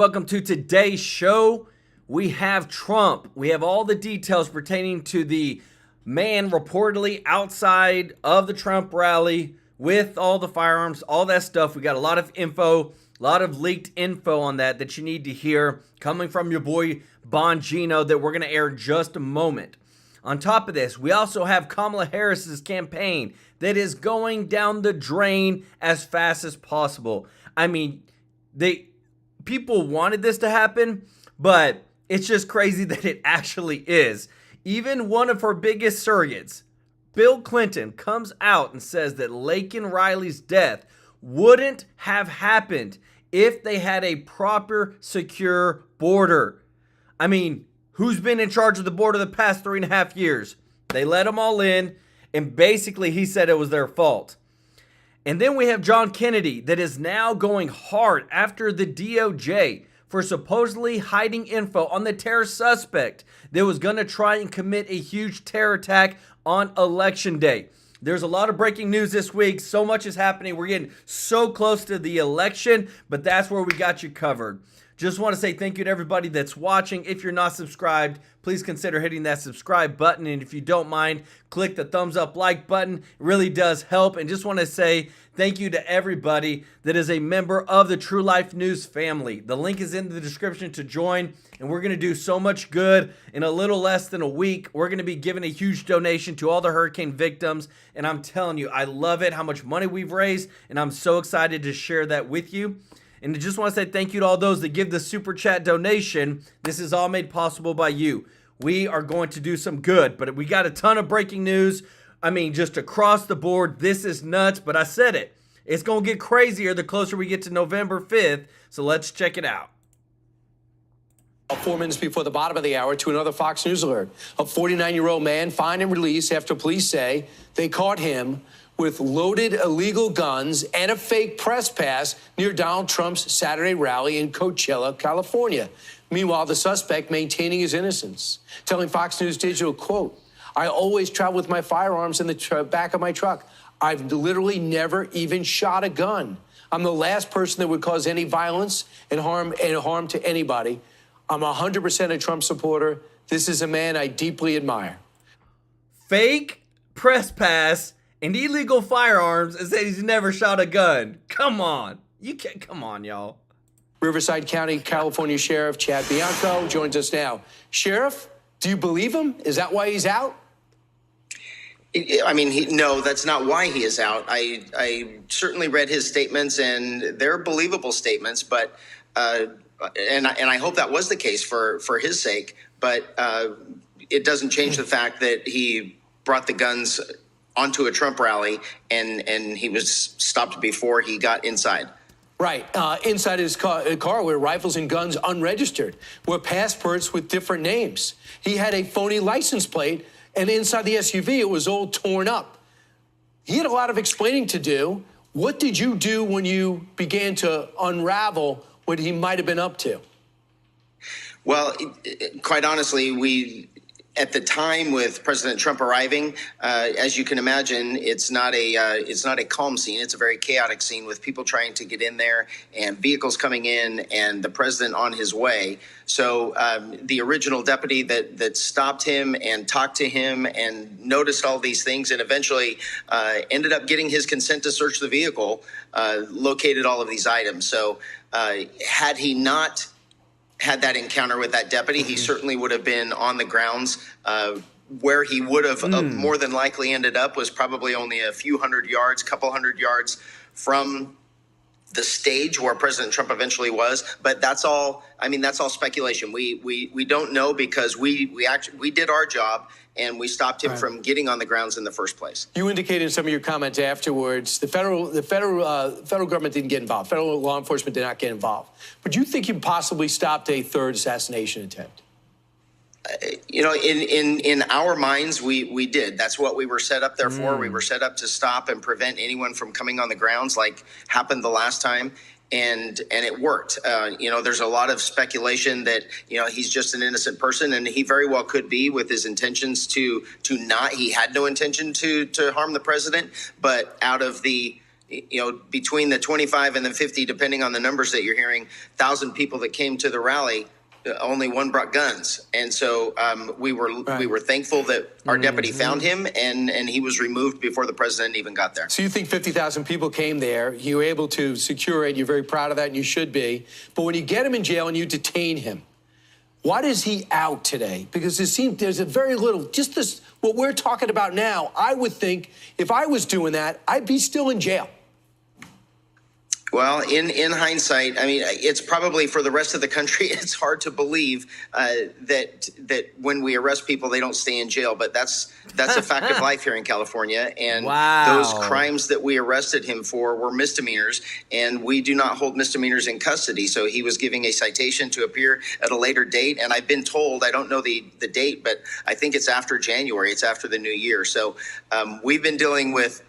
Welcome to today's show. We have Trump. We have all the details pertaining to the man reportedly outside of the Trump rally with all the firearms, all that stuff. We got a lot of info, a lot of leaked info on that you need to hear coming from your boy Bongino that we're going to air in just a moment. On top of this, we also have Kamala Harris's campaign that is going down the drain as fast as possible. I mean, people wanted this to happen, but it's just crazy that it actually is. Even one of her biggest surrogates, Bill Clinton, comes out and says that Laken Riley's death wouldn't have happened if they had a proper, secure border. I mean, who's been in charge of the border the past 3.5 years? They let them all in, and basically he said it was their fault. And then we have John Kennedy that is now going hard after the DOJ for supposedly hiding info on the terror suspect that was going to try and commit a huge terror attack on Election Day. There's a lot of breaking news this week. So much is happening. We're getting so close to the election, but that's where we got you covered. Just want to say thank you to everybody that's watching. If you're not subscribed, please consider hitting that subscribe button. And if you don't mind, click the thumbs up like button. It really does help. And just want to say thank you to everybody that is a member of the True Life News family. The link is in the description to join. And we're going to do so much good in a little less than a week. We're going to be giving a huge donation to all the hurricane victims. And I'm telling you, I love it, how much money we've raised. And I'm so excited to share that with you. And I just want to say thank you to all those that give the super chat donation. This is all made possible by you. We are going to do some good, but we got a ton of breaking news. I mean, just across the board, this is nuts, but I said it. It's going to get crazier the closer we get to November 5th, so let's check it out. 4 minutes before the bottom of the hour to another Fox News alert. A 49-year-old man fined and released after police say they caught him with loaded illegal guns and a fake press pass near Donald Trump's Saturday rally in Coachella, California. Meanwhile, the suspect maintaining his innocence, telling Fox News Digital, quote, "I always travel with my firearms in the back of my truck. I've literally never even shot a gun. I'm the last person that would cause any violence and harm to anybody. I'm 100% a Trump supporter. This is a man I deeply admire." Fake press pass and illegal firearms and said he's never shot a gun. Come on. You can't. Come on, y'all. Riverside County, California Sheriff Chad Bianco joins us now. Sheriff, do you believe him? Is that why he's out? I mean, no, that's not why he is out. I certainly read his statements, and they're believable statements, but and I hope that was the case for his sake. But it doesn't change the fact that he brought the guns onto a Trump rally, and he was stopped before he got inside. Right. Inside his car were rifles and guns unregistered, were passports with different names. He had a phony license plate, and inside the SUV, it was all torn up. He had a lot of explaining to do. What did you do when you began to unravel what he might have been up to? Well, quite honestly, at the time with President Trump arriving, as you can imagine, it's not a calm scene. It's a very chaotic scene with people trying to get in there and vehicles coming in and the president on his way. So the original deputy that stopped him and talked to him and noticed all these things and eventually ended up getting his consent to search the vehicle, located all of these items. So had he not had that encounter with that deputy, he certainly would have been on the grounds. Where he would have more than likely ended up was probably only a few couple hundred yards from the stage where President Trump eventually was. But that's all. I mean, that's all speculation. We don't know because we did our job and we stopped him from getting on the grounds in the first place. You indicated in some of your comments afterwards the federal government didn't get involved. Federal law enforcement did not get involved. But you think you possibly stopped a third assassination attempt? You know, in our minds, we did. That's what we were set up there for. We were set up to stop and prevent anyone from coming on the grounds like happened the last time. And it worked. You know, there's a lot of speculation that, you know, he's just an innocent person, and he very well could be with his intentions to not. He had no intention to harm the president. But out of the between the 25 and the 50, depending on the numbers that you're hearing, 1,000 people that came to the rally, only one brought guns. And so we were thankful that our deputy found him, and he was removed before the president even got there. So you think 50,000 people came there, you were able to secure it, you're very proud of that, and you should be. But when you get him in jail and you detain him, why is he out today? Because there's a very little, just this, what we're talking about now, I would think if I was doing that, I'd be still in jail. Well, in hindsight, I mean, it's probably for the rest of the country, it's hard to believe that when we arrest people, they don't stay in jail. But that's a fact of life here in California. And those crimes that we arrested him for were misdemeanors, and we do not hold misdemeanors in custody. So he was giving a citation to appear at a later date. And I've been told, I don't know the date, but I think it's after January. It's after the new year. So we've been dealing with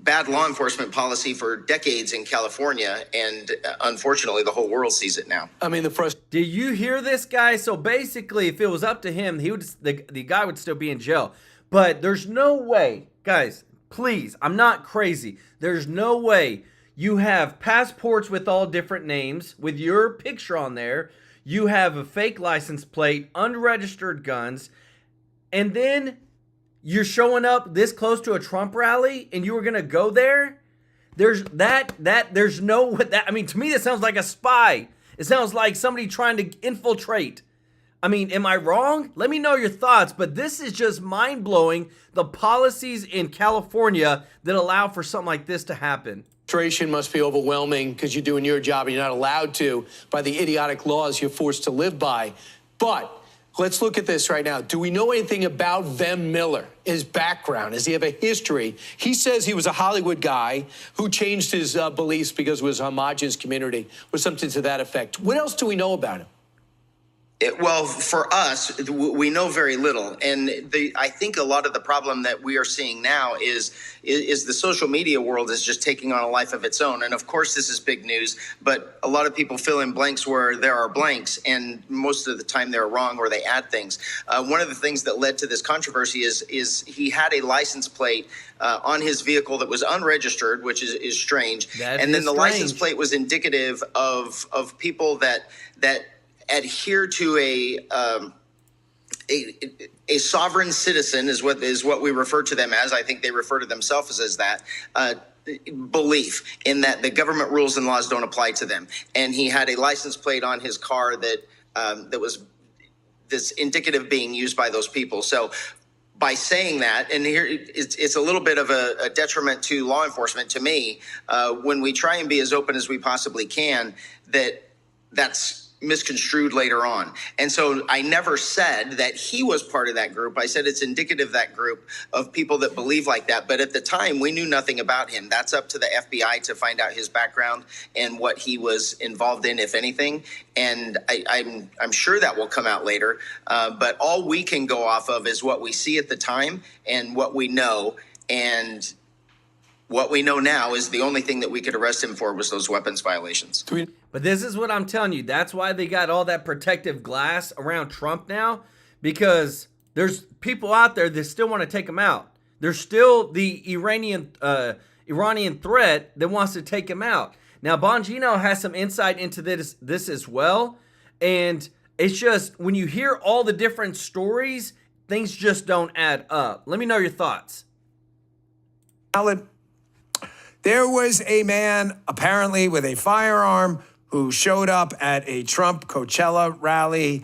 bad law enforcement policy for decades in California, and unfortunately, the whole world sees it now. I mean, do you hear this, guy? So basically, if it was up to him, the guy would still be in jail. But there's no way, guys, please, I'm not crazy. There's no way you have passports with all different names with your picture on there. You have a fake license plate, unregistered guns, and then you're showing up this close to a Trump rally and you were going to go there? There's no, I mean, to me, that sounds like a spy. It sounds like somebody trying to infiltrate. I mean, am I wrong? Let me know your thoughts, but this is just mind-blowing, the policies in California that allow for something like this to happen. Frustration must be overwhelming because you're doing your job and you're not allowed to by the idiotic laws you're forced to live by. But let's look at this right now. Do we know anything about Vem Miller, his background? Does he have a history? He says he was a Hollywood guy who changed his beliefs because it was a homogenous community or something to that effect. What else do we know about him? Well, for us, we know very little. And I think a lot of the problem that we are seeing now is the social media world is just taking on a life of its own. And of course, this is big news, but a lot of people fill in blanks where there are blanks, and most of the time they're wrong or they add things. One of the things that led to this controversy is he had a license plate on his vehicle that was unregistered, which is strange. And then the license plate was indicative of people that adhere to a sovereign citizen is what we refer to them as. I think they refer to themselves as that belief in that the government rules and laws don't apply to them. And he had a license plate on his car that was this indicative being used by those people. So by saying that, and here it's a little bit of a detriment to law enforcement, to me, when we try and be as open as we possibly can, that's misconstrued later on. And so I never said that he was part of that group. I said it's indicative of that group of people that believe like that. But at the time, we knew nothing about him. That's up to the FBI to find out his background and what he was involved in, if anything. And I'm sure that will come out later. But all we can go off of is what we see at the time and what we know. And what we know now is the only thing that we could arrest him for was those weapons violations. But this is what I'm telling you. That's why they got all that protective glass around Trump now, because there's people out there that still want to take him out. There's still the Iranian threat that wants to take him out. Now, Bongino has some insight into this as well. And it's just, when you hear all the different stories, things just don't add up. Let me know your thoughts. Alan, there was a man apparently with a firearm who showed up at a Trump Coachella rally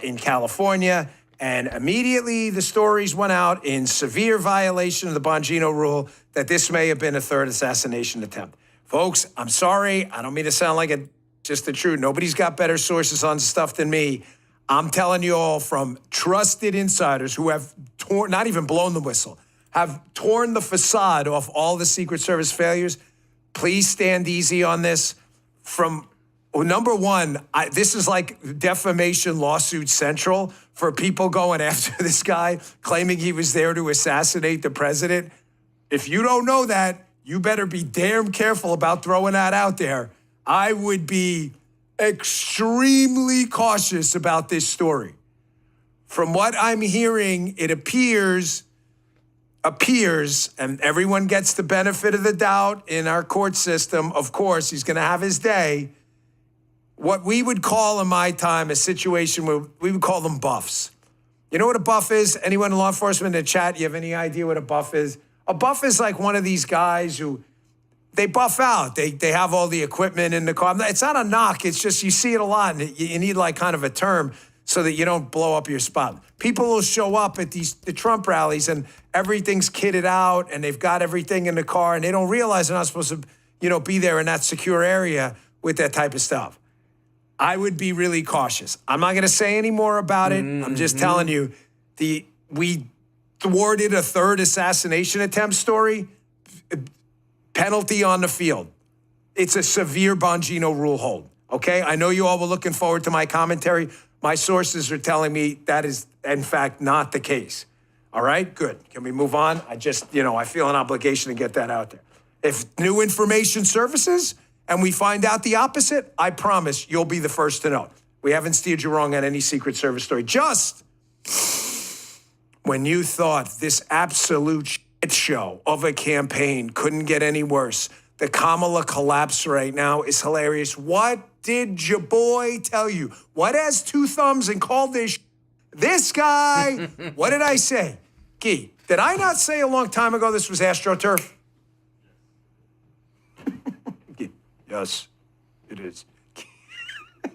in California, and immediately the stories went out in severe violation of the Bongino rule that this may have been a third assassination attempt. Folks, I'm sorry. I don't mean to sound like just the truth. Nobody's got better sources on stuff than me. I'm telling you all from trusted insiders who have not even blown the whistle, have torn the facade off all the Secret Service failures. Please stand easy on this. Number one, this is like defamation lawsuit central for people going after this guy, claiming he was there to assassinate the president. If you don't know that, you better be damn careful about throwing that out there. I would be extremely cautious about this story. From what I'm hearing, it appears appears, and everyone gets the benefit of the doubt in our court system, of course, he's going to have his day, what we would call in my time a situation where we would call them buffs. You know what a buff is? Anyone in law enforcement in the chat, you have any idea what a buff is? A buff is like one of these guys who, they buff out. They have all the equipment in the car. It's not a knock. It's just you see it a lot, and you need like kind of a term so that you don't blow up your spot. People will show up at the Trump rallies, and everything's kitted out, and they've got everything in the car, and they don't realize they're not supposed to, be there in that secure area with that type of stuff. I would be really cautious. I'm not going to say any more about it. I'm just telling you, we thwarted a third assassination attempt story. Penalty on the field. It's a severe Bongino rule hold. Okay? I know you all were looking forward to my commentary. My sources are telling me that is, in fact, not the case. All right? Good. Can we move on? I just, I feel an obligation to get that out there. If new information surfaces and we find out the opposite, I promise you'll be the first to know. We haven't steered you wrong on any Secret Service story. Just when you thought this absolute shit show of a campaign couldn't get any worse, the Kamala collapse right now is hilarious. What did your boy tell you? What has two thumbs and called this guy? What did I say? Gee, did I not say a long time ago this was AstroTurf? Yes, it is.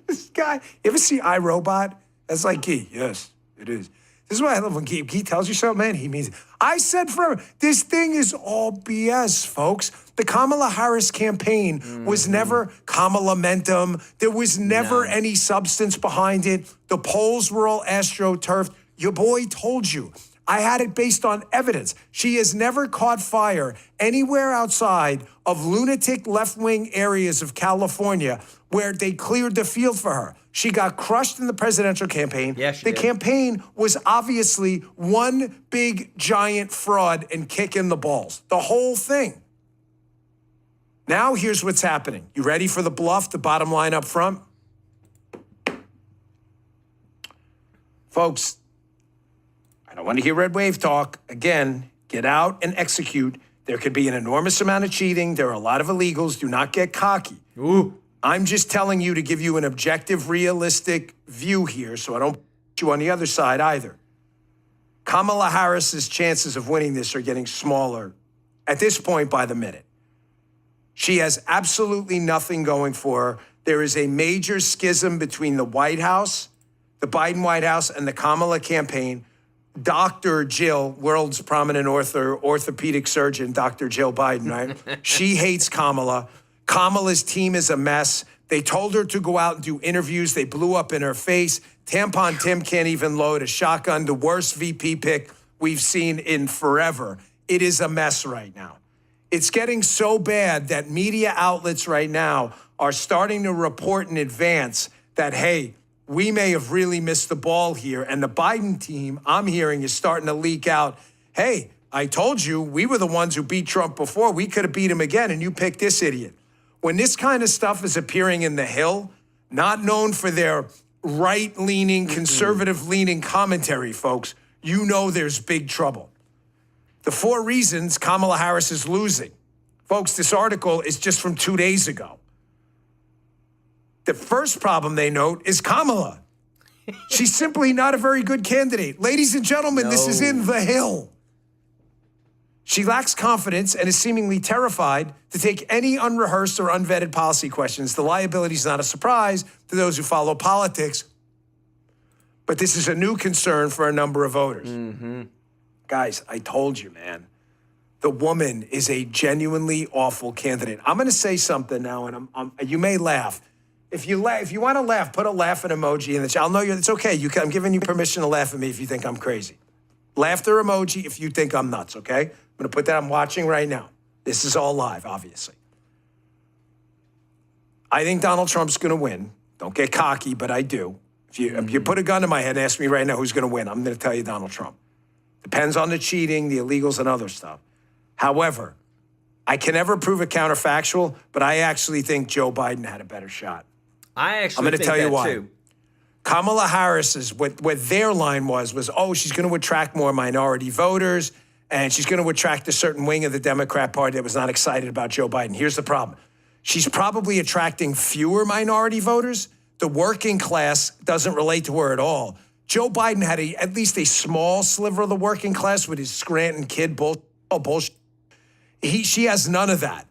This guy, you ever see iRobot? That's like Gee, yes, it is. This is why I love when Gee tells you something, man, he means it. I said forever, this thing is all BS, folks. The Kamala Harris campaign was never Kamala-mentum. There was never any substance behind it. The polls were all AstroTurf. Your boy told you. I had it based on evidence. She has never caught fire anywhere outside of lunatic left-wing areas of California where they cleared the field for her. She got crushed in the presidential campaign. Yes, the campaign was obviously one big, giant fraud and kick in the balls. The whole thing. Now here's what's happening. You ready for the bluff, the bottom line up front? Folks, I don't want to hear red wave talk. Again, get out and execute. There could be an enormous amount of cheating. There are a lot of illegals. Do not get cocky. Ooh. I'm just telling you to give you an objective, realistic view here so I don't put you on the other side either. Kamala Harris's chances of winning this are getting smaller at this point by the minute. She has absolutely nothing going for her. There is a major schism between the White House, the Biden White House, and the Kamala campaign. Dr. Jill, world's prominent orthopedic surgeon, Dr. Jill Biden, right? She hates Kamala. Kamala's team is a mess. They told her to go out and do interviews. They blew up in her face. Tampon Tim can't even load a shotgun, the worst VP pick we've seen in forever. It is a mess right now. It's getting so bad that media outlets right now are starting to report in advance that, hey, we may have really missed the ball here. And the Biden team, I'm hearing, is starting to leak out, hey, I told you we were the ones who beat Trump before. We could have beat him again, and you picked this idiot. When this kind of stuff is appearing in The Hill, not known for their right-leaning, conservative-leaning commentary, folks, you know there's big trouble. The 4 reasons Kamala Harris is losing. Folks, this article is just from 2 days ago. The first problem they note is Kamala. She's simply not a very good candidate. Ladies and gentlemen, this is in The Hill. She lacks confidence and is seemingly terrified to take any unrehearsed or unvetted policy questions. The liability is not a surprise to those who follow politics, but this is a new concern for a number of voters. Guys, I told you, man. The woman is a genuinely awful candidate. I'm going to say something now, and you may laugh. If you want to laugh, put a laughing emoji in the chat. I'll know it's okay. I'm giving you permission to laugh at me if you think I'm crazy. Laughter emoji if you think I'm nuts, okay? I'm going to put that. I'm watching right now. This is all live, obviously. I think Donald Trump's going to win. Don't get cocky, but I do. If you put a gun to my head and ask me right now who's going to win, I'm going to tell you Donald Trump. Depends on the cheating, the illegals, and other stuff. However, I can never prove it counterfactual, but I actually think Joe Biden had a better shot. I'm going to tell you why. Too. Kamala Harris's, what their line was, oh, she's going to attract more minority voters, and she's going to attract a certain wing of the Democrat Party that was not excited about Joe Biden. Here's the problem. She's probably attracting fewer minority voters. The working class doesn't relate to her at all. Joe Biden had at least a small sliver of the working class with his Scranton kid bullshit. She has none of that.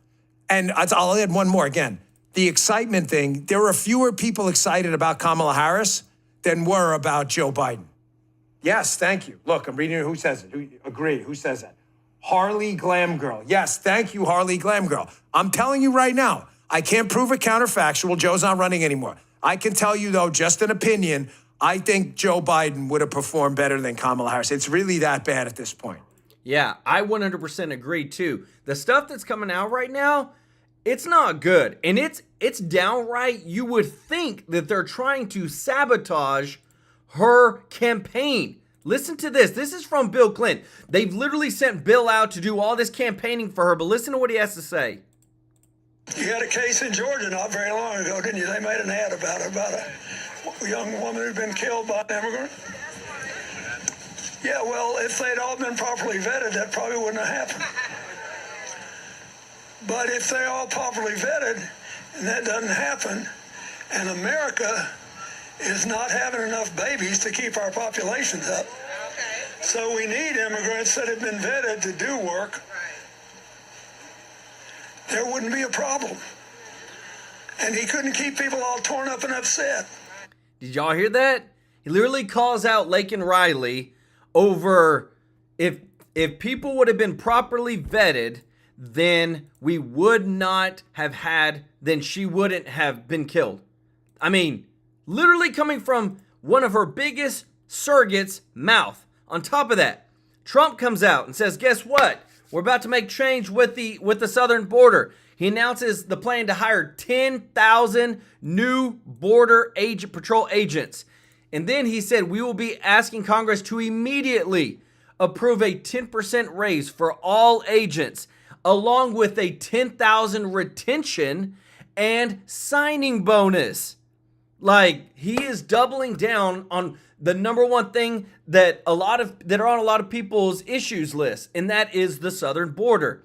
And I'll add one more again. The excitement thing, there are fewer people excited about Kamala Harris than were about Joe Biden. Yes, thank you. Look, I'm reading who says it. Who says that? Harley Glam Girl. Yes, thank you, Harley Glam Girl. I'm telling you right now, I can't prove it counterfactual. Joe's not running anymore. I can tell you, though, just an opinion, I think Joe Biden would have performed better than Kamala Harris. It's really that bad at this point. Yeah, I 100% agree, too. The stuff that's coming out right now, it's not good. And it's downright, you would think that they're trying to sabotage her campaign. Listen to this. This is from Bill Clinton. They've literally sent Bill out to do all this campaigning for her, but listen to what he has to say. You had a case in Georgia not very long ago, didn't you? They made an ad about it, about a young woman who'd been killed by an immigrant. Yeah, well, if they'd all been properly vetted, that probably wouldn't have happened. But if they're all properly vetted, and that doesn't happen, and America is not having enough babies to keep our populations up, so we need immigrants that have been vetted to do work, there wouldn't be a problem. And he couldn't keep people all torn up and upset. Did y'all hear that? He literally calls out Laken Riley over if people would have been properly vetted, then we would not have had, then she wouldn't have been killed. I mean, literally coming from one of her biggest surrogates' mouth. On top of that, Trump comes out and says, guess what? We're about to make change with the southern border. He announces the plan to hire 10,000 new border patrol agents. And then he said, we will be asking Congress to immediately approve a 10% raise for all agents, along with a 10,000 retention and signing bonus. Like, he is doubling down on the number one thing that are on a lot of people's issues list, and that is the southern border.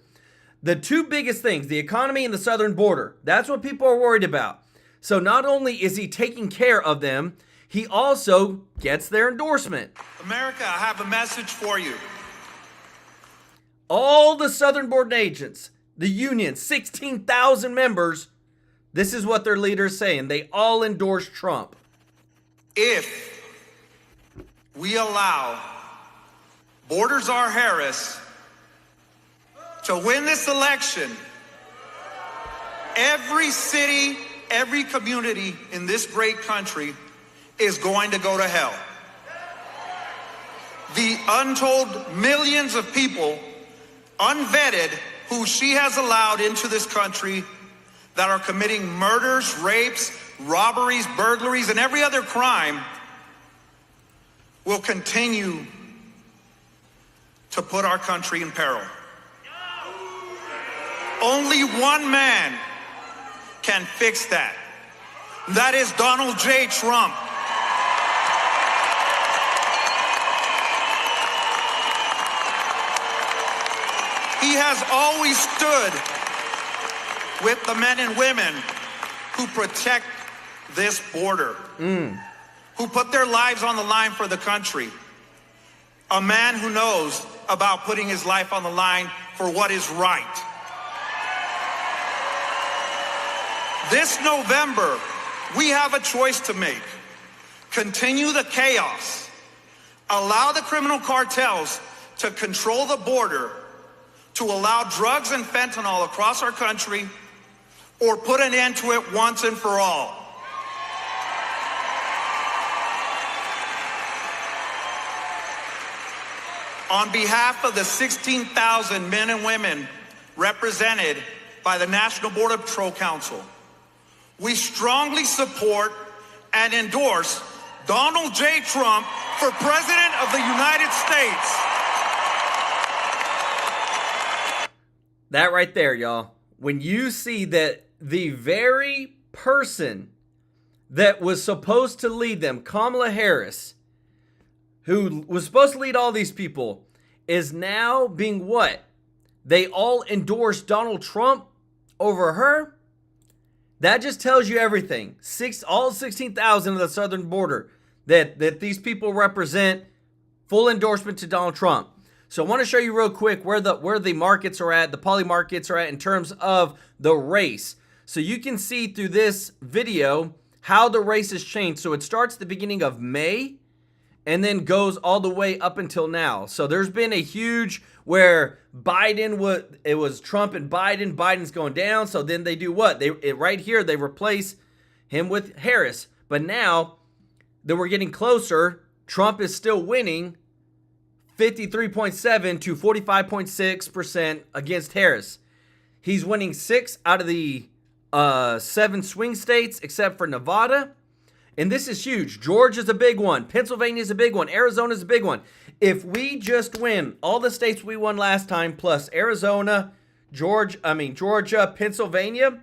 The two biggest things, the economy and the southern border, that's what people are worried about. So not only is he taking care of them, he also gets their endorsement. America, I have a message for you. All the southern border agents, the union, 16,000 members, this is what their leader is saying. They all endorse Trump. If we allow Borders R. Harris to win this election, every city, every community in this great country is going to go to hell. The untold millions of people, unvetted, who she has allowed into this country that are committing murders, rapes, robberies, burglaries, and every other crime will continue to put our country in peril. Only one man can fix that. That is Donald J. Trump. He has always stood with the men and women who protect this border, who put their lives on the line for the country. A man who knows about putting his life on the line for what is right. This November, we have a choice to make. Continue the chaos, allow the criminal cartels to control the border, to allow drugs and fentanyl across our country, or put an end to it once and for all. On behalf of the 16,000 men and women represented by the National Border Patrol Council, we strongly support and endorse Donald J. Trump for President of the United States. That right there, y'all. When you see that the very person that was supposed to lead them, Kamala Harris, who was supposed to lead all these people, is now being what? They all endorsed Donald Trump over her. That just tells you everything. All 16,000 of the southern border that these people represent full endorsement to Donald Trump. So I want to show you real quick where the markets are at, the poly markets are at in terms of the race. So you can see through this video how the race has changed. So it starts at the beginning of May and then goes all the way up until now. So there's been a huge where it was Trump and Biden. Biden's going down. So then they do what? Right here, they replace him with Harris. But now that we're getting closer, Trump is still winning 53.7 to 45.6% against Harris. He's winning 6 out of the 7 swing states except for Nevada. And this is huge. Georgia's a big one. Pennsylvania's a big one. Arizona's a big one. If we just win all the states we won last time, plus Arizona, Georgia, Pennsylvania,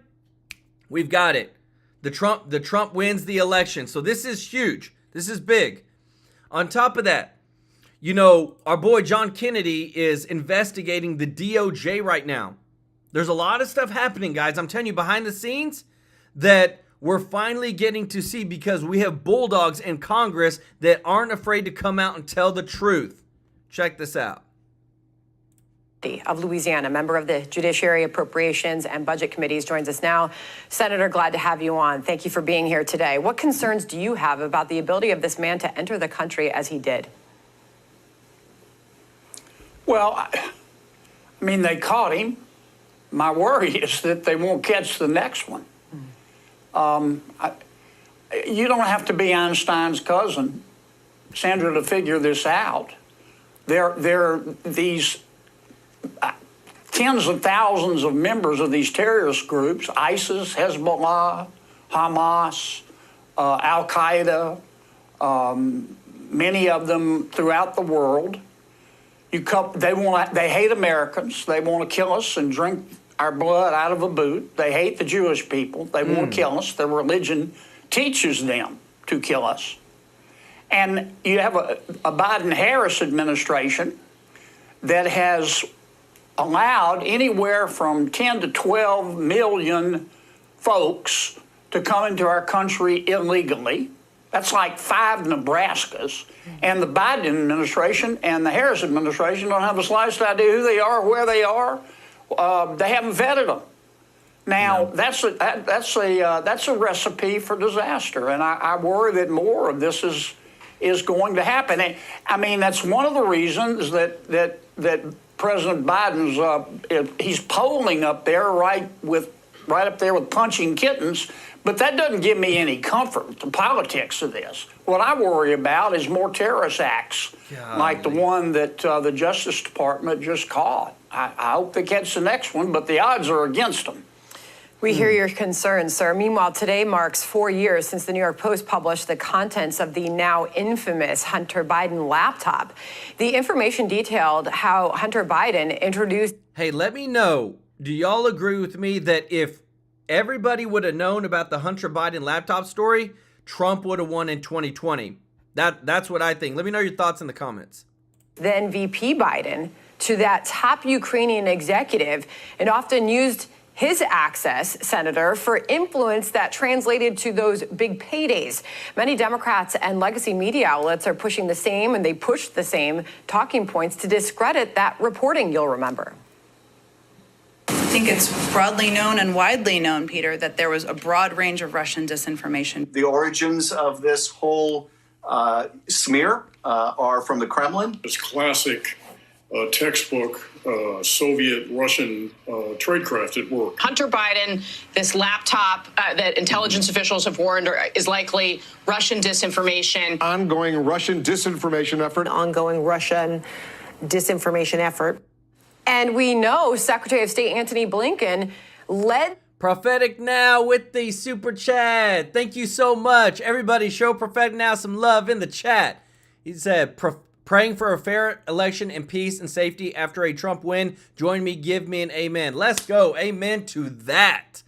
we've got it. The Trump wins the election. So this is huge. This is big. On top of that, you know, our boy John Kennedy is investigating the DOJ right now. There's a lot of stuff happening, guys. I'm telling you, behind the scenes that we're finally getting to see because we have bulldogs in Congress that aren't afraid to come out and tell the truth. Check this out. Of Louisiana, member of the Judiciary, Appropriations, and Budget Committees, joins us now. Senator, glad to have you on. Thank you for being here today. What concerns do you have about the ability of this man to enter the country as he did? Well, I mean, they caught him. My worry is that they won't catch the next one. You don't have to be Einstein's cousin, Sandra, to figure this out. There are these tens of thousands of members of these terrorist groups, ISIS, Hezbollah, Hamas, Al-Qaeda, many of them throughout the world. They hate Americans. They want to kill us and drink our blood out of a boot. They hate the Jewish people. They want to kill us. Their religion teaches them to kill us. And you have a Biden-Harris administration that has allowed anywhere from 10 to 12 million folks to come into our country illegally. That's like 5 Nebraskas. And the Biden administration and the Harris administration don't have the slightest idea who they are, where they are. They haven't vetted them. Now, that's a recipe for disaster, and I worry that more of this is going to happen. And, I mean, that's one of the reasons that President Biden's he's polling up there right up there with punching kittens. But that doesn't give me any comfort with the politics of this. What I worry about is more terrorist acts like the one that the Justice Department just caught. I hope they catch the next one, but the odds are against them. We hear your concerns, sir. Meanwhile, today marks 4 years since the New York Post published the contents of the now infamous Hunter Biden laptop. The information detailed how Hunter Biden introduced... Hey, let me know, do y'all agree with me that if everybody would have known about the Hunter Biden laptop story, Trump would have won in 2020? That's what I think. Let me know your thoughts in the comments. Then VP Biden to that top Ukrainian executive and often used his access, Senator, for influence that translated to those big paydays. Many Democrats and legacy media outlets are pushing the same, and they pushed the same talking points to discredit that reporting, you'll remember. I think it's broadly known and widely known, Peter, that there was a broad range of Russian disinformation. The origins of this whole smear are from the Kremlin. It's classic textbook Soviet-Russian tradecraft at work. Hunter Biden, this laptop that intelligence officials have warned is likely Russian disinformation. Ongoing Russian disinformation effort. Ongoing Russian disinformation effort. And we know Secretary of State Antony Blinken led... Prophetic Now with the super chat. Thank you so much. Everybody show Prophetic Now some love in the chat. He said, praying for a fair election in peace and safety after a Trump win. Join me, give me an amen. Let's go. Amen to that.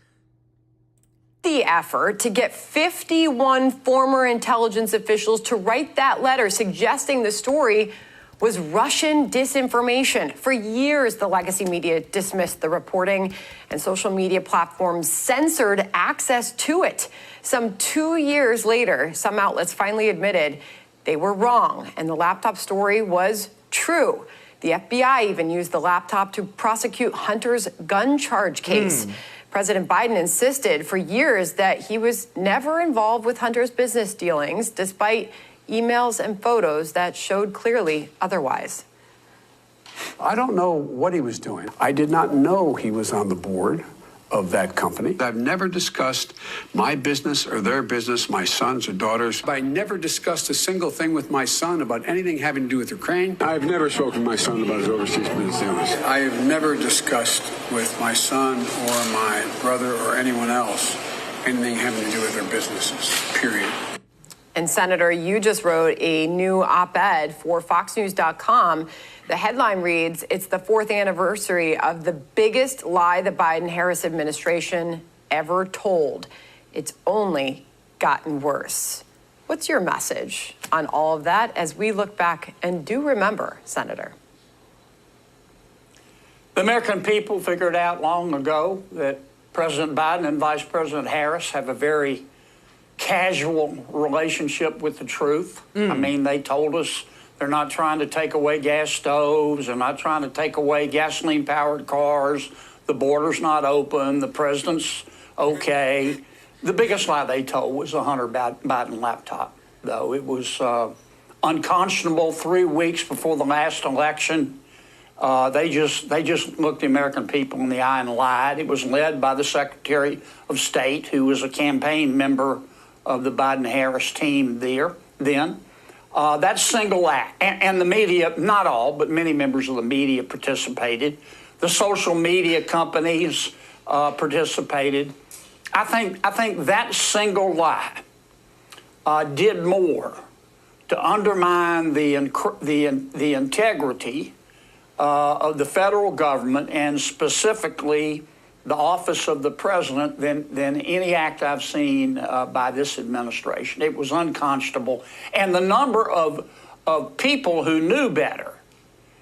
The effort to get 51 former intelligence officials to write that letter suggesting the story was Russian disinformation. For years, the legacy media dismissed the reporting, and social media platforms censored access to it. Some 2 years later, some outlets finally admitted they were wrong, and the laptop story was true. The FBI even used the laptop to prosecute Hunter's gun charge case. President Biden insisted for years that he was never involved with Hunter's business dealings, despite emails and photos that showed clearly otherwise. I don't know what he was doing. I did not know he was on the board of that company. I've never discussed my business or their business, my sons or daughters. I never discussed a single thing with my son about anything having to do with Ukraine. I've never spoken to my son about his overseas business dealings. I have never discussed with my son or my brother or anyone else anything having to do with their businesses, period. And Senator, you just wrote a new op-ed for FoxNews.com. The headline reads, "It's the 4th anniversary of the biggest lie the Biden-Harris administration ever told. It's only gotten worse." What's your message on all of that as we look back and do remember, Senator? The American people figured out long ago that President Biden and Vice President Harris have a very casual relationship with the truth. I mean, they told us they're not trying to take away gas stoves. They're not trying to take away gasoline-powered cars. The border's not open. The president's okay. The biggest lie they told was the Hunter Biden laptop, though. It was unconscionable 3 weeks before the last election. They just looked the American people in the eye and lied. It was led by the Secretary of State, who was a campaign member of the Biden-Harris team then. That single act, and the media, not all, but many members of the media participated. The social media companies participated. I think that single lie did more to undermine the integrity of the federal government, and specifically the office of the president, than any act I've seen by this administration. It was unconscionable. And the number of people who knew better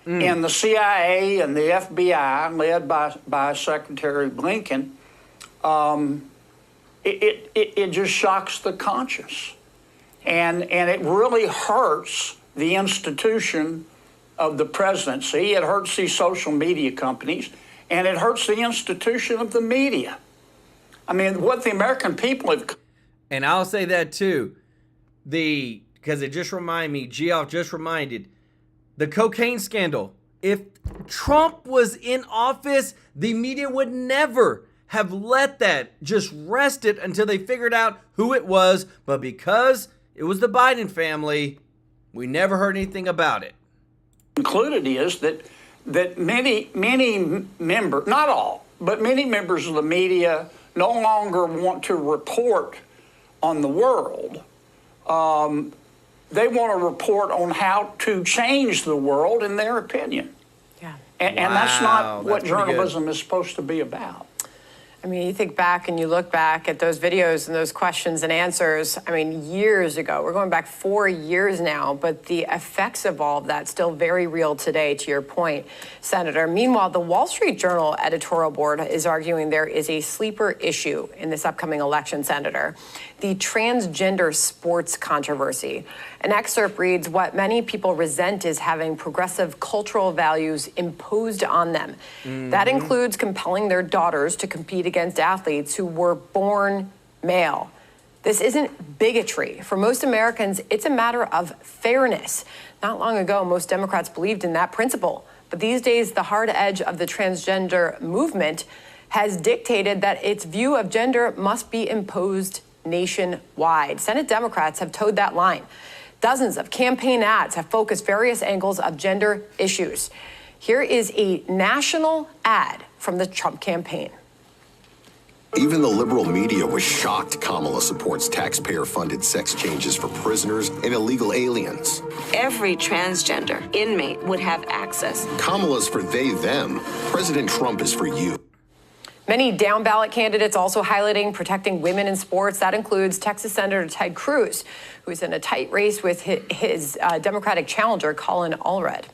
in the CIA and the FBI, led by Secretary Blinken, it just shocks the conscience. And it really hurts the institution of the presidency. It hurts these social media companies. And it hurts the institution of the media. I mean, what the American people have... And I'll say that too. Because it just reminded me, Geoff just reminded, the cocaine scandal. If Trump was in office, the media would never have let that just rested until they figured out who it was. But because it was the Biden family, we never heard anything about it. Included is that many members, not all, but many members of the media no longer want to report on the world. They want to report on how to change the world, in their opinion. Yeah. And that's not what journalism is supposed to be about. I mean, you think back and you look back at those videos and those questions and answers, I mean, years ago. We're going back 4 years now, but the effects of all of that still very real today, to your point, Senator. Meanwhile, the Wall Street Journal editorial board is arguing there is a sleeper issue in this upcoming election, Senator. The transgender sports controversy. An excerpt reads, "What many people resent is having progressive cultural values imposed on them. That includes compelling their daughters to compete against athletes who were born male. This isn't bigotry. For most Americans, it's a matter of fairness. Not long ago, most Democrats believed in that principle. But these days, the hard edge of the transgender movement has dictated that its view of gender must be imposed nationwide." Senate Democrats have towed that line. Dozens of campaign ads have focused various angles of gender issues. Here is a national ad from the Trump campaign. Even the liberal media was shocked Kamala supports taxpayer-funded sex changes for prisoners and illegal aliens. Every transgender inmate would have access. Kamala's for they, them. President Trump is for you. Many down ballot candidates also highlighting protecting women in sports. That includes Texas Senator Ted Cruz, who's in a tight race with his Democratic challenger, Colin Allred.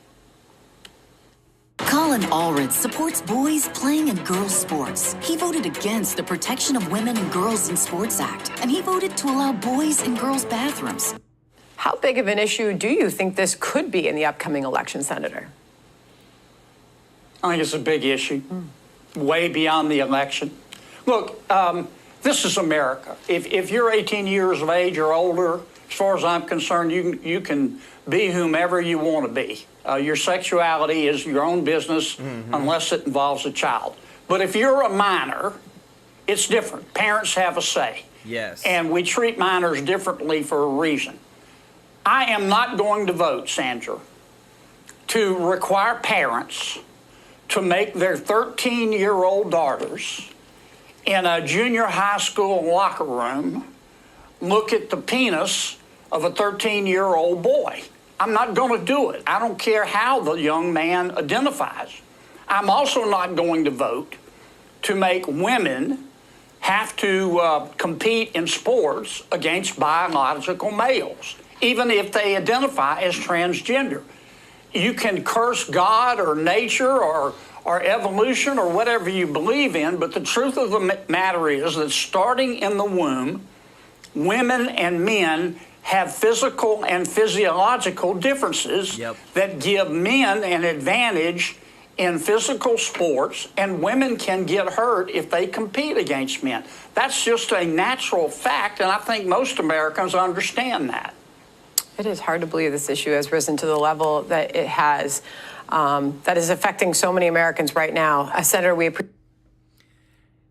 Colin Allred supports boys playing in girls' sports. He voted against the Protection of Women and Girls in Sports Act, and he voted to allow boys in girls' bathrooms. How big of an issue do you think this could be in the upcoming election, Senator? I think it's a big issue, way beyond the election. Look, this is America. If you're 18 years of age or older, as far as I'm concerned, you can be whomever you want to be. Your sexuality is your own business unless it involves a child. But if you're a minor, it's different. Parents have a say. Yes. And we treat minors differently for a reason. I am not going to vote, Sandra, to require parents to make their 13-year-old daughters in a junior high school locker room look at the penis of a 13-year-old boy. I'm not going to do it. I don't care how the young man identifies. I'm also not going to vote to make women have to compete in sports against biological males, even if they identify as transgender. You can curse God or nature or evolution or whatever you believe in, but the truth of the matter is that starting in the womb, women and men have physical and physiological differences that give men an advantage in physical sports, and women can get hurt if they compete against men. That's just a natural fact, and I think most Americans understand that. It is hard to believe this issue has risen to the level that it has, that is affecting so many Americans right now. Senator, we appreciate.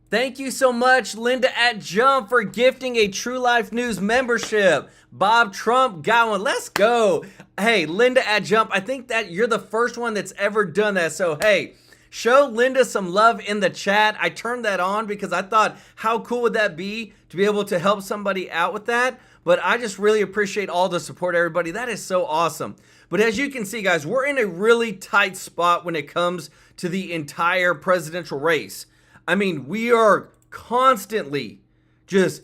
Thank you so much, Linda at Jump, for gifting a True Life News membership. Bob Trump got one. Let's go. Hey, Linda at Jump, I think that you're the first one that's ever done that. So, hey, show Linda some love in the chat. I turned that on because I thought, how cool would that be to be able to help somebody out with that? But I just really appreciate all the support, everybody. That is so awesome. But as you can see, guys, we're in a really tight spot when it comes to the entire presidential race. I mean, we are constantly just,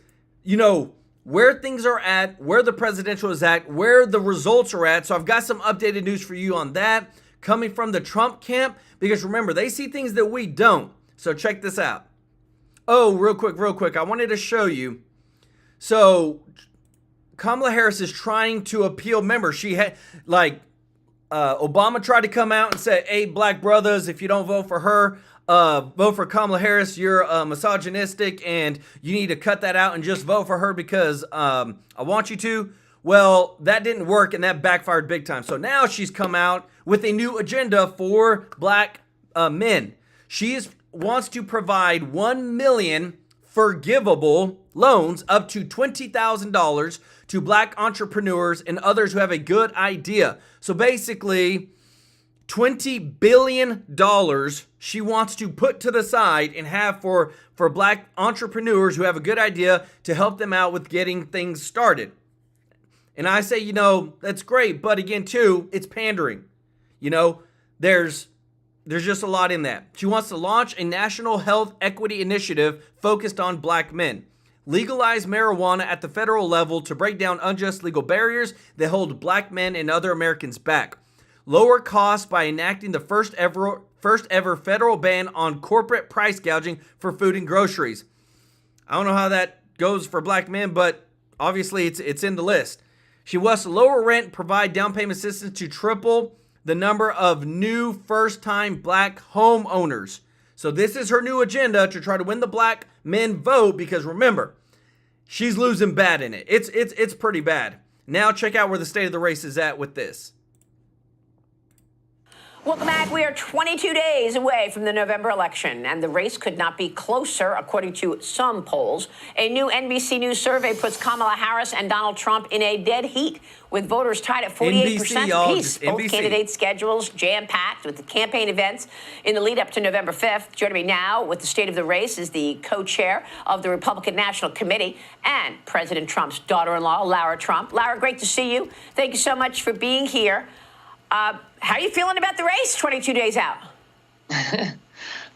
where things are at, where the presidential is at, where the results are at. So I've got some updated news for you on that coming from the Trump camp, because remember, they see things that we don't. So check this out. Oh, real quick. I wanted to show you. So Kamala Harris is trying to appeal. Remember, she had, Obama tried to come out and say, hey, black brothers, if you don't vote for her, vote for Kamala Harris, you're misogynistic and you need to cut that out and just vote for her because I want you to. Well, that didn't work and that backfired big time. So now she's come out with a new agenda for black men. She wants to provide 1 million forgivable loans up to $20,000 to black entrepreneurs and others who have a good idea. So basically, $20 billion she wants to put to the side and have for black entrepreneurs who have a good idea to help them out with getting things started. And I say, that's great. But again, too, it's pandering. There's just a lot in that. She wants to launch a national health equity initiative focused on black men. Legalize marijuana at the federal level to break down unjust legal barriers that hold black men and other Americans back. Lower costs by enacting the first ever federal ban on corporate price gouging for food and groceries. I don't know how that goes for black men, but obviously it's in the list. She wants to lower rent, provide down payment assistance to triple the number of new first-time black homeowners. So this is her new agenda to try to win the black men vote, because remember, she's losing bad in it. It's pretty bad. Now check out where the state of the race is at with this. Welcome back. We are 22 days away from the November election, and the race could not be closer, according to some polls. A new NBC News survey puts Kamala Harris and Donald Trump in a dead heat, with voters tied at 48% apiece. Both candidates' schedules jam-packed with the campaign events in the lead up to November 5th. Joining me now with the state of the race is the co-chair of the Republican National Committee and President Trump's daughter-in-law, Lara Trump. Lara, great to see you. Thank you so much for being here. How are you feeling about the race 22 days out?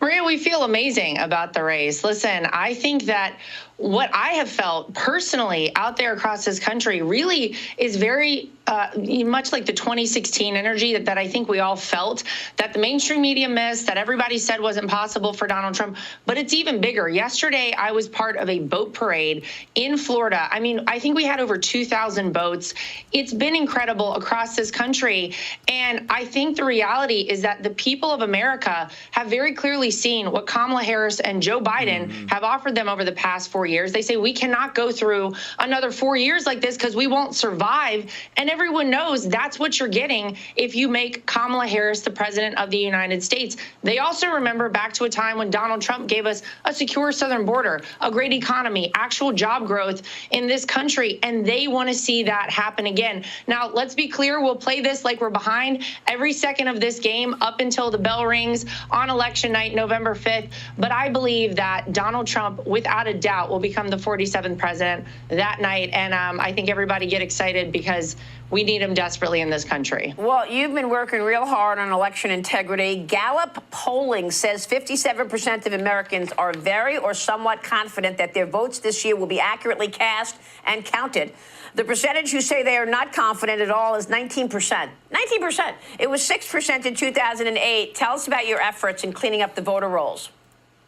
Maria, we feel amazing about the race. Listen, I think that what I have felt personally out there across this country really is very much like the 2016 energy that I think we all felt, that the mainstream media missed, that everybody said wasn't possible for Donald Trump, but it's even bigger. Yesterday, I was part of a boat parade in Florida. I mean, I think we had over 2,000 boats. It's been incredible across this country. And I think the reality is that the people of America have very clearly seen what Kamala Harris and Joe Biden have offered them over the past 4 years. They say we cannot go through another 4 years like this because we won't survive. And everyone knows that's what you're getting if you make Kamala Harris the president of the United States. They also remember back to a time when Donald Trump gave us a secure southern border, a great economy, actual job growth in this country, and they want to see that happen again. Now, let's be clear, we'll play this like we're behind every second of this game up until the bell rings on election night, November 5th. But I believe that Donald Trump, without a doubt, will become the 47th president that night. And I think everybody get excited because we need him desperately in this country. Well, you've been working real hard on election integrity. Gallup polling says 57% of Americans are very or somewhat confident that their votes this year will be accurately cast and counted. The percentage who say they are not confident at all is 19%. 19%. It was 6% in 2008. Tell us about your efforts in cleaning up the voter rolls,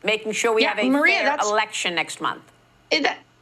making sure we have a fair election next month.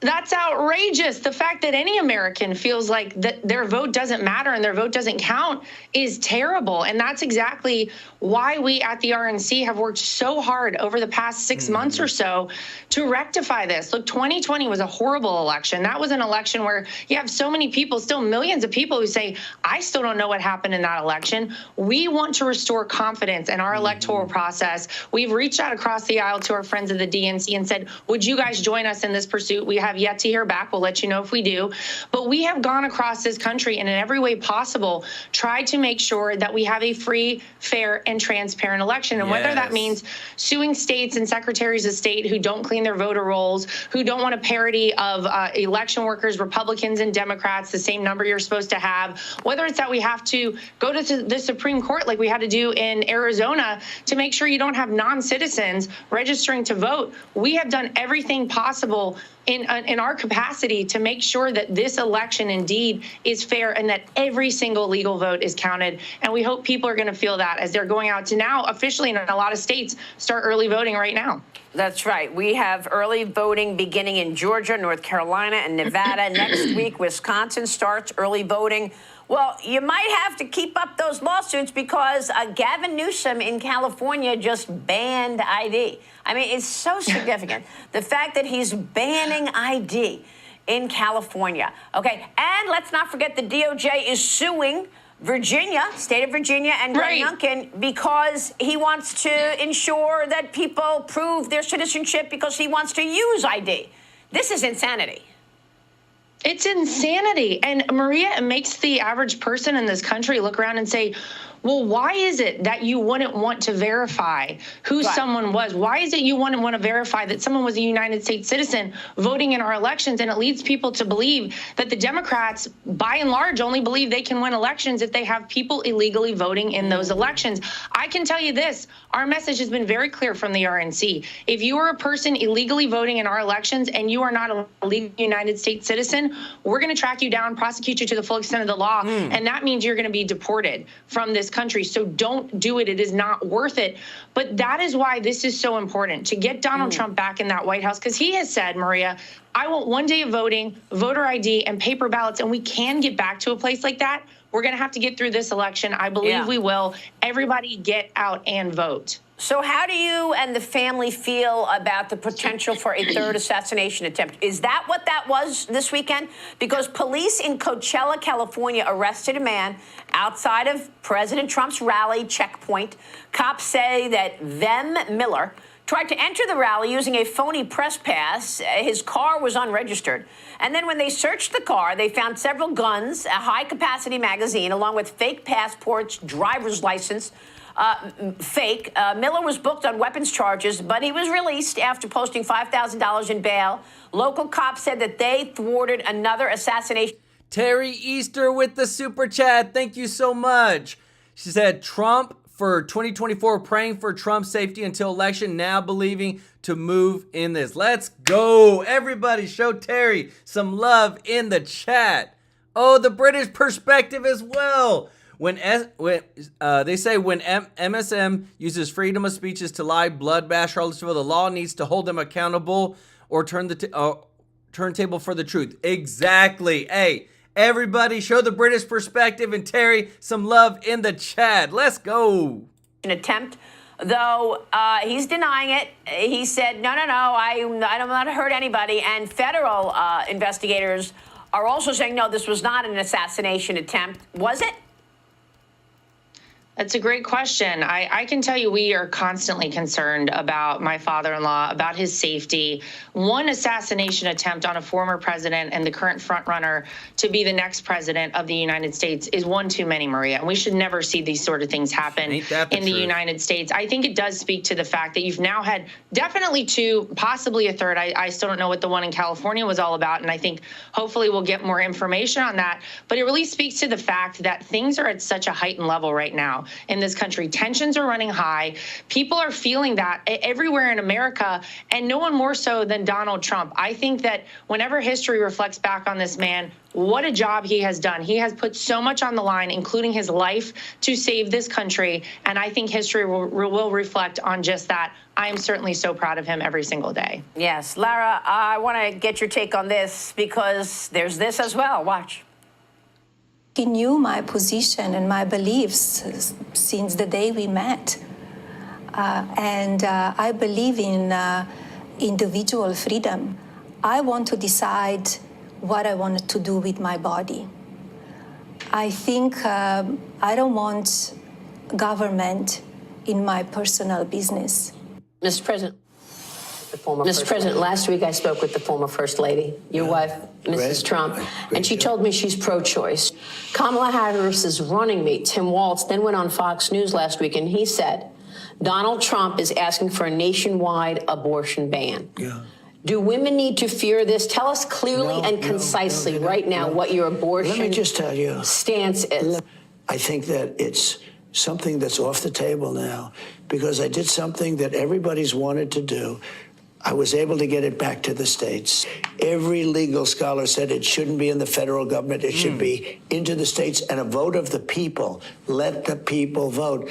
That's outrageous. The fact that any American feels like that their vote doesn't matter and their vote doesn't count is terrible. And that's exactly why we at the RNC have worked so hard over the past 6 months or so to rectify this. Look, 2020 was a horrible election. That was an election where you have so many people, still millions of people who say, I still don't know what happened in that election. We want to restore confidence in our electoral process. We've reached out across the aisle to our friends at the DNC and said, would you guys join us in this pursuit? We have yet to hear back. We'll let you know if we do. But we have gone across this country and in every way possible tried to make sure that we have a free, fair, and transparent election. And whether that means suing states and secretaries of state who don't clean their voter rolls, who don't want a parity of election workers, Republicans and Democrats, the same number you're supposed to have, whether it's that we have to go to the Supreme Court like we had to do in Arizona to make sure you don't have non-citizens registering to vote, we have done everything possible in our capacity to make sure that this election indeed is fair and that every single legal vote is counted. And we hope people are going to feel that as they're going out to now officially in a lot of states start early voting right now. That's right. We have early voting beginning in Georgia, North Carolina, and Nevada. Next week, Wisconsin starts early voting. Well, you might have to keep up those lawsuits because Gavin Newsom in California just banned ID. I mean, it's so significant. The fact that he's banning ID in California. Okay, and let's not forget the DOJ is suing Virginia, state of Virginia, and Greg Youngkin because he wants to ensure that people prove their citizenship because he wants to use ID. This is insanity. It's insanity. And Maria, it makes the average person in this country look around and say, well, why is it that you wouldn't want to verify who someone was? Why is it you wouldn't want to verify that someone was a United States citizen voting in our elections? And it leads people to believe that the Democrats, by and large, only believe they can win elections if they have people illegally voting in those elections. I can tell you this, our message has been very clear from the RNC. If you are a person illegally voting in our elections and you are not a legal United States citizen, we're going to track you down, prosecute you to the full extent of the law. And that means you're going to be deported from this country. So don't do it. It is not worth it. But that is why this is so important, to get Donald Trump back in that White House, because he has said, Maria, I want 1 day of voting, voter ID, and paper ballots, and we can get back to a place like that. We're going to have to get through this election. I believe we will. Everybody get out and vote. So how do you and the family feel about the potential for a third assassination attempt? Is that what that was this weekend? Because police in Coachella, California, arrested a man outside of President Trump's rally checkpoint. Cops say that Vem Miller tried to enter the rally using a phony press pass. His car was unregistered. And then when they searched the car, they found several guns, a high-capacity magazine, along with fake passports, driver's license, fake. Miller was booked on weapons charges, but he was released after posting $5,000 in bail. Local cops said that they thwarted another assassination. Terry Easter with the super chat. Thank you so much. She said, Trump for 2024, praying for Trump's safety until election, now believing to move in this. Let's go. Everybody show Terry some love in the chat. Oh, the British perspective as well. When they say when MSM uses freedom of speeches to lie, bloodbash Charlottesville, the law needs to hold them accountable or turn the turntable for the truth. Exactly. Hey, everybody show the British perspective and Terry some love in the chat. Let's go. An attempt, though he's denying it. He said, no, I'm not hurt anybody. And federal investigators are also saying, no, this was not an assassination attempt. Was it? That's a great question. I can tell you we are constantly concerned about my father-in-law, about his safety. One assassination attempt on a former president and the current frontrunner to be the next president of the United States is one too many, Maria. And we should never see these sort of things happen in the United States. I think it does speak to the fact that you've now had definitely two, possibly a third. I still don't know what the one in California was all about. And I think hopefully we'll get more information on that. But it really speaks to the fact that things are at such a heightened level right now in this country. Tensions are running high. People are feeling that everywhere in America, and no one more so than Donald Trump. I think that whenever history reflects back on this man, what a job he has done. He has put so much on the line, including his life, to save this country. And I think history will reflect on just that. I am certainly so proud of him every single day. Yes. Lara, I want to get your take on this because there's this as well. Watch. He knew my position and my beliefs since the day we met. And I believe in individual freedom. I want to decide what I want to do with my body. I think I don't want government in my personal business. Mr. President. Mr. President, last week I spoke with the former First Lady, your wife, Mrs. Trump, and she told me she's pro-choice. Kamala Harris's running mate, Tim Walz, then went on Fox News last week and he said, Donald Trump is asking for a nationwide abortion ban. Yeah. Do women need to fear this? Tell us clearly and concisely right now what your abortion Let me just tell you, stance is. I think that it's something that's off the table now because I did something that everybody's wanted to do. I was able to get it back to the states. Every legal scholar said it shouldn't be in the federal government. It should be into the states and a vote of the people. Let the people vote.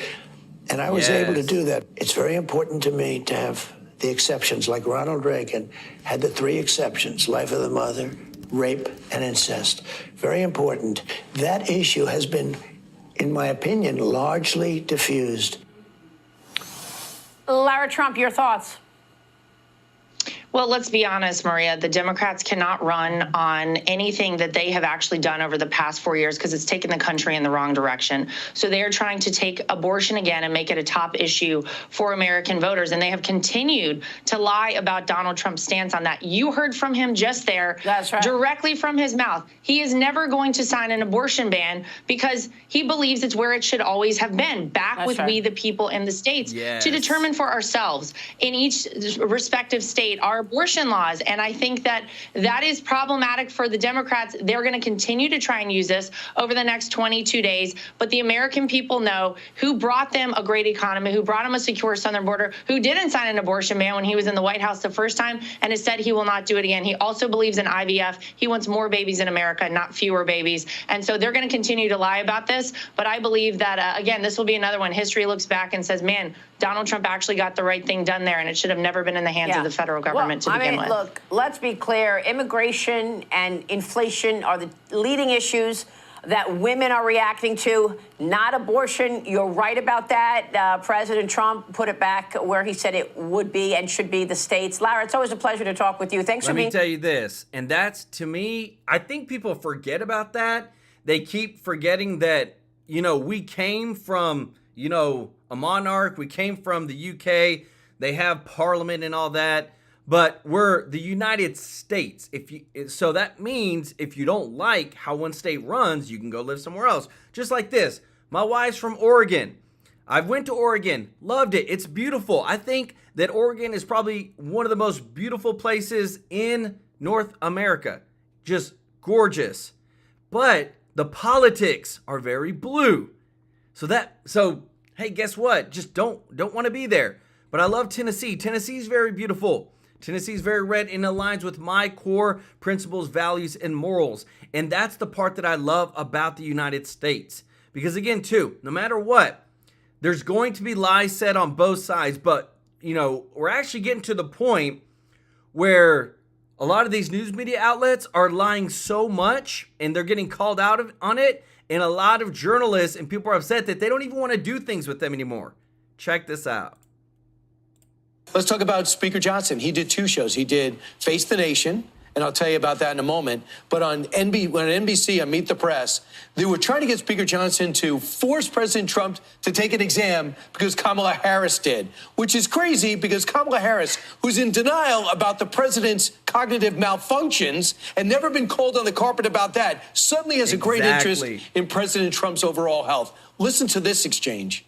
And I was able to do that. It's very important to me to have the exceptions, like Ronald Reagan had the 3 exceptions: life of the mother, rape, and incest. Very important. That issue has been, in my opinion, largely diffused. Lara Trump, your thoughts? Well, let's be honest, Maria, the Democrats cannot run on anything that they have actually done over the past 4 years because it's taken the country in the wrong direction. So they are trying to take abortion again and make it a top issue for American voters. And they have continued to lie about Donald Trump's stance on that. You heard from him just there, that's right, directly from his mouth. He is never going to sign an abortion ban because he believes it's where it should always have been, back with we the people in the states, to determine for ourselves in each respective state our abortion laws. And I think that that is problematic for the Democrats. They're going to continue to try and use this over the next 22 days. But the American people know who brought them a great economy, who brought them a secure southern border, who didn't sign an abortion ban when he was in the White House the first time and has said he will not do it again. He also believes in IVF. He wants more babies in America, not fewer babies. And so they're going to continue to lie about this. But I believe that, again, this will be another one. History looks back and says, man, Donald Trump actually got the right thing done there, and it should have never been in the hands of the federal government to begin with. Look, let's be clear. Immigration and inflation are the leading issues that women are reacting to, not abortion. You're right about that. President Trump put it back where he said it would be and should be the states. Lara, it's always a pleasure to talk with you. Thanks for being... Let me tell you this, and that's, to me, I think people forget about that. They keep forgetting that, you know, we came from, you know, a monarch. We came from the UK. They have parliament and all that. But we're the United States. So that means if you don't like how one state runs, you can go live somewhere else. Just like this. My wife's from Oregon. I went to Oregon, loved it. It's beautiful. I think that Oregon is probably one of the most beautiful places in North America. Just gorgeous. But the politics are very blue. So hey, guess what? Just don't want to be there. But I love Tennessee. Tennessee's very beautiful. Tennessee's very red and aligns with my core principles, values, and morals. And that's the part that I love about the United States. Because again, too, no matter what, there's going to be lies said on both sides. But, you know, we're actually getting to the point where a lot of these news media outlets are lying so much and they're getting called out on it. And a lot of journalists and people are upset that they don't even want to do things with them anymore. Check this out. Let's talk about Speaker Johnson. He did 2 shows. He did Face the Nation, and I'll tell you about that in a moment. But on NBC, on Meet the Press, they were trying to get Speaker Johnson to force President Trump to take an exam because Kamala Harris did, which is crazy because Kamala Harris, who's in denial about the president's cognitive malfunctions and never been called on the carpet about that, suddenly has a great interest in President Trump's overall health. Listen to this exchange.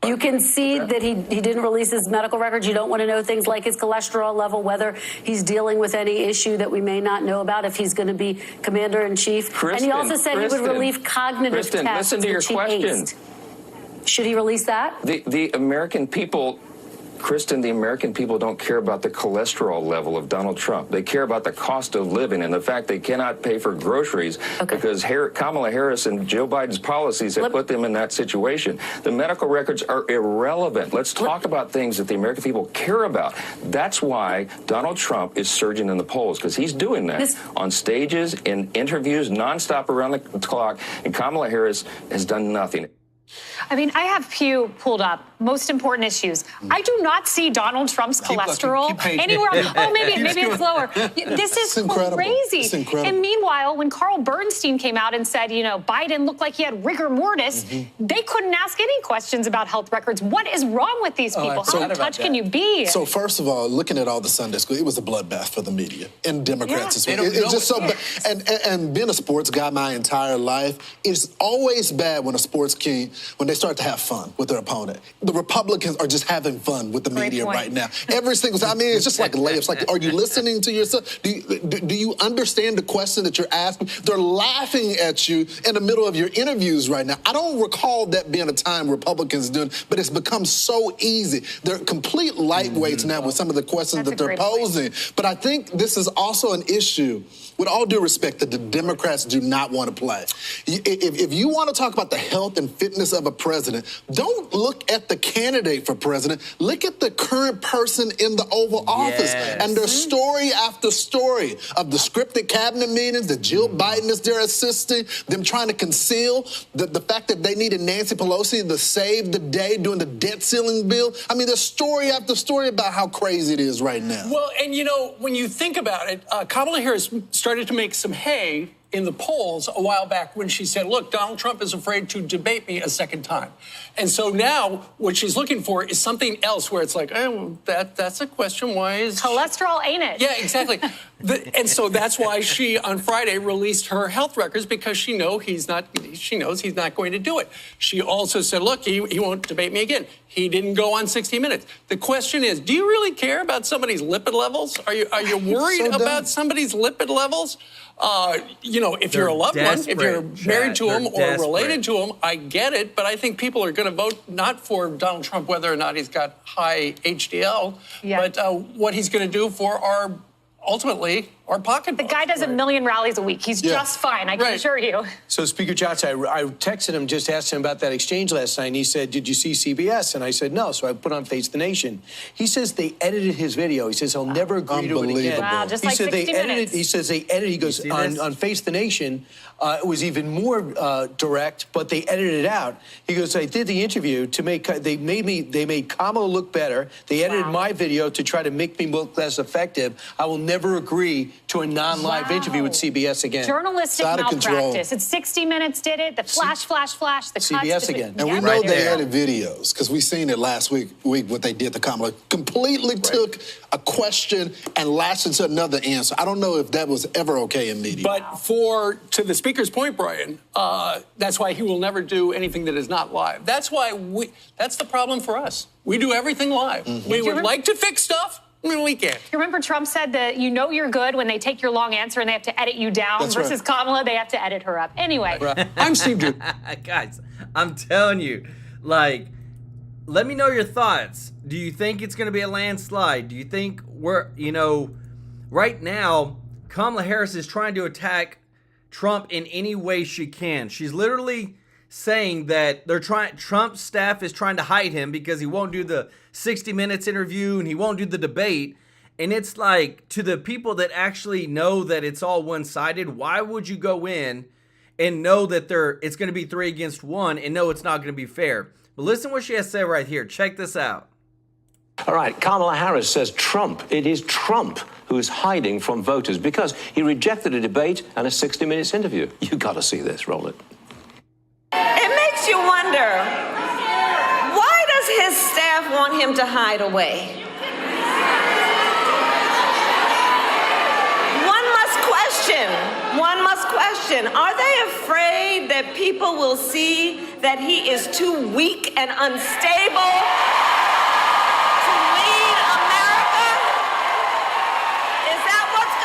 You can see that he didn't release his medical records. You don't want to know things like his cholesterol level, whether he's dealing with any issue that we may not know about, if he's going to be commander-in-chief. And he also said he would relieve cognitive tests. Listen to your question. Should he release that? The American people, Kristen, the American people don't care about the cholesterol level of Donald Trump. They care about the cost of living and the fact they cannot pay for groceries because Kamala Harris and Joe Biden's policies have put them in that situation. The medical records are irrelevant. Let's talk about things that the American people care about. That's why Donald Trump is surging in the polls, because he's doing that on stages, in interviews, nonstop around the clock, and Kamala Harris has done nothing. I mean, I have Pew pulled up. Most important issues. I do not see Donald Trump's cholesterol anywhere. Oh, maybe it's lower. This is crazy. It's incredible. And meanwhile, when Carl Bernstein came out and said, you know, Biden looked like he had rigor mortis, they couldn't ask any questions about health records. What is wrong with these people? How in touch can you be? So first of all, looking at all the Sunday school, it was a bloodbath for the media and Democrats as well. It's just so bad. And being a sports guy my entire life, it's always bad when a sports king, when they start to have fun with their opponent. The Republicans are just having fun with the media right now. Every single time. I mean, it's just like layups. Like, are you listening to yourself? Do you understand the question that you're asking? They're laughing at you in the middle of your interviews right now. I don't recall that being a time Republicans doing, but it's become so easy. They're complete lightweights now with some of the questions that they're posing. But I think this is also an issue, with all due respect, that the Democrats do not want to play. If you want to talk about the health and fitness of a president, don't look at the candidate for president. Look at the current person in the Oval Office. And there's story after story of the scripted cabinet meetings that Jill Biden is there assisting, them trying to conceal the fact that they needed Nancy Pelosi to save the day during the debt ceiling bill. I mean, there's story after story about how crazy it is right now. Well, and you know, when you think about it, Kamala Harris started to make some hay in the polls a while back when she said, look, Donald Trump is afraid to debate me a second time. And so now what she's looking for is something else where it's like, oh, that's a question. Why is cholesterol, ain't it? Yeah, exactly. And so that's why she on Friday released her health records, because she knows he's not going to do it. She also said, look, he won't debate me again. He didn't go on 60 Minutes. The question is, do you really care about somebody's lipid levels? Are you worried about somebody's lipid levels? You know, if you're a loved one, if you're married to him or related to him, I get it. But I think people are going to vote not for Donald Trump, whether or not he's got high HDL, but what he's going to do for ultimately our pocketbook. The guy does 1 million rallies a week. He's just fine, I can assure you. So Speaker Johnson, I texted him, just asked him about that exchange last night, and he said, did you see CBS? And I said, no. So I put on Face the Nation. He says they edited his video. He says he'll never agree to it again. Wow, just like 60 Minutes. He says they edited, he goes, on Face the Nation, it was even more direct, but they edited it out. He goes, I did the interview to they made Kamala look better. They edited my video to try to make me look less effective. I will never agree to a non-live interview with CBS again. Journalistic malpractice. It's 60 Minutes did it. The flash, the cuts. CBS again. And we know they added videos, because we seen it last week what they did to Kamala. Completely took a question and lashed into another answer. I don't know if that was ever okay in media. But to the Speaker's point, Brian, that's why he will never do anything that is not live. That's the problem for us. We do everything live. We would like to fix stuff. We can't. You remember Trump said that you know you're good when they take your long answer and they have to edit you down, versus Kamala, they have to edit her up. Anyway. I'm Steve Drew. Guys, I'm telling you, Like, let me know your thoughts. Do you think it's going to be a landslide? Do you think right now, Kamala Harris is trying to attack Trump in any way she can. She's literally saying that Trump's staff is trying to hide him because he won't do the 60 Minutes interview and he won't do the debate. And it's like, to the people that actually know that it's all one-sided, why would you go in and know that it's going to be 3 against 1 and know it's not going to be fair? But listen what she has to say right here. Check this out. All right, Kamala Harris says it is Trump who is hiding from voters because he rejected a debate and a 60 Minutes interview. You got to see this. Roll it. It makes you wonder, why does his staff want him to hide away? One must question, are they afraid that people will see that he is too weak and unstable to lead America? Is that what's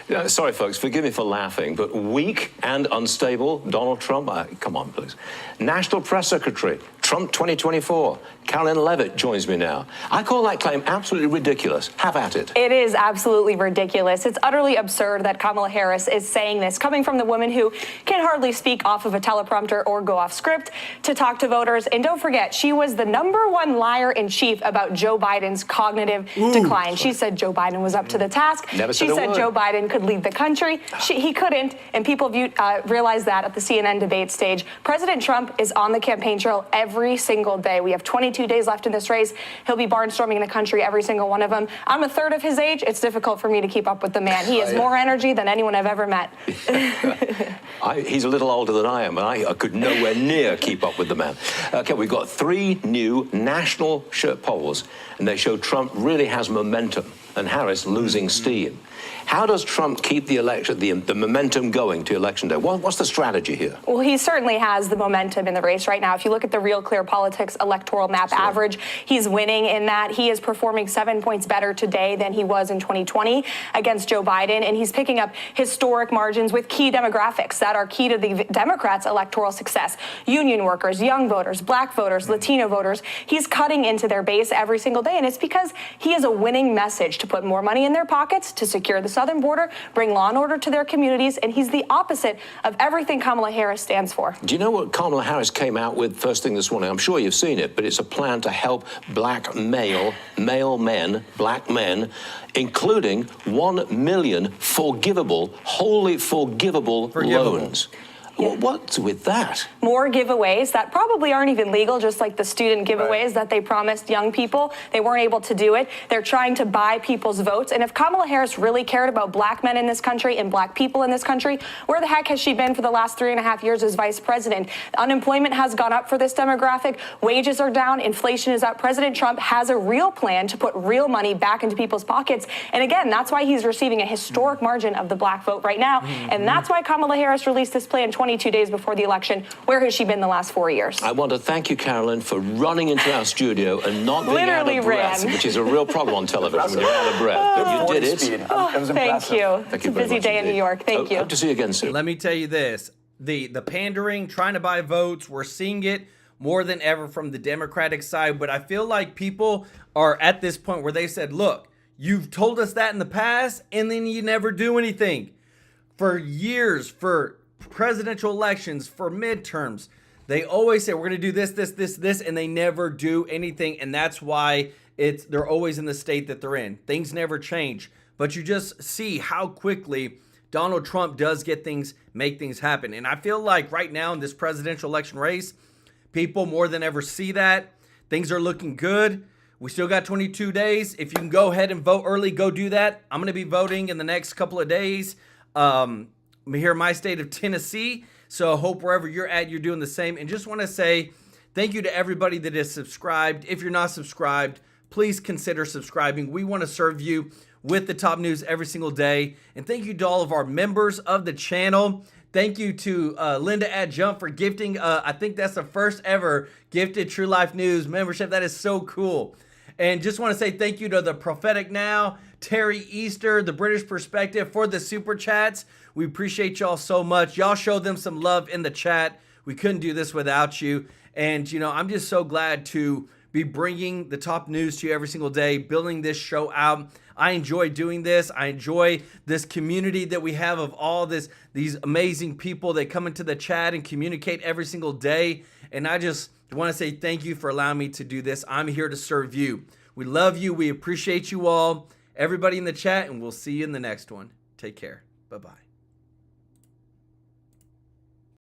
going on? Sorry, folks, forgive me for laughing, but weak and unstable, Donald Trump? Come on, please. National Press Secretary, Trump 2024. Carolyn Levitt joins me now. I call that claim absolutely ridiculous. Have at it. It is absolutely ridiculous. It's utterly absurd that Kamala Harris is saying this, coming from the woman who can hardly speak off of a teleprompter or go off script to talk to voters. And don't forget, she was the #1 liar in chief about Joe Biden's cognitive decline. She said Joe Biden was up to the task. She said Joe Biden could lead the country. He couldn't, and people realized that at the CNN debate stage. President Trump is on the campaign trail every single day. We have 22 days left in this race. He'll be barnstorming the country, every single one of them. I'm a third of his age. It's difficult for me to keep up with the man. He has more energy than anyone I've ever met. He's a little older than I am, and I could nowhere near keep up with the man. Okay, we've got 3 new national polls, and they show Trump really has momentum and Harris losing steam. How does Trump keep the election, the momentum going to Election Day? What's the strategy here? Well, he certainly has the momentum in the race right now. If you look at the Real Clear Politics electoral map average, he's winning in that. He is performing 7 points better today than he was in 2020 against Joe Biden, and he's picking up historic margins with key demographics that are key to the Democrats' electoral success. Union workers, young voters, black voters, Latino voters. He's cutting into their base every single day, and it's because he has a winning message to put more money in their pockets, to secure the southern border, bring law and order to their communities, and he's the opposite of everything Kamala Harris stands for. Do you know what Kamala Harris came out with first thing this morning? I'm sure you've seen it, but it's a plan to help black male men, black men, including 1 million wholly forgivable loans. What's with that? More giveaways that probably aren't even legal, just like the student giveaways that they promised young people. They weren't able to do it. They're trying to buy people's votes. And if Kamala Harris really cared about black men in this country and black people in this country, where the heck has she been for the last 3.5 years as vice president? Unemployment has gone up for this demographic. Wages are down. Inflation is up. President Trump has a real plan to put real money back into people's pockets. And again, that's why he's receiving a historic margin of the black vote right now. And that's why Kamala Harris released this plan 22 days before the election. Where has she been the last 4 years? I want to thank you, Carolyn, for running into our studio and not being out of breath, which is a real problem on television when you're out of breath. But you did it. Thank you. It's a busy day in New York. Thank you. Hope to see you again soon. Let me tell you this. The pandering, trying to buy votes, we're seeing it more than ever from the Democratic side. But I feel like people are at this point where they said, look, you've told us that in the past, and then you never do anything. For years, for presidential elections, for midterms, they always say, we're going to do this, and they never do anything. And that's why they're always in the state that they're in. Things never change. But you just see how quickly Donald Trump does make things happen. And I feel like right now in this presidential election race, people more than ever see that. Things are looking good. We still got 22 days. If you can go ahead and vote early, go do that. I'm going to be voting in the next couple of days. I'm here in my state of Tennessee, so I hope wherever you're at, you're doing the same. And just want to say thank you to everybody that is subscribed. If you're not subscribed, please consider subscribing. We want to serve you with the top news every single day. And thank you to all of our members of the channel. Thank you to Linda at Jump for gifting. I think that's the first ever gifted True Life News membership. That is so cool. And just want to say thank you to the Prophetic Now, Terry Easter, the British Perspective for the super chats. We appreciate y'all so much. Y'all show them some love in the chat. We couldn't do this without you. And, you know, I'm just so glad to be bringing the top news to you every single day, building this show out. I enjoy doing this. I enjoy this community that we have of all these amazing people that come into the chat and communicate every single day. And I just want to say thank you for allowing me to do this. I'm here to serve you. We love you. We appreciate you all, everybody in the chat, and we'll see you in the next one. Take care. Bye-bye.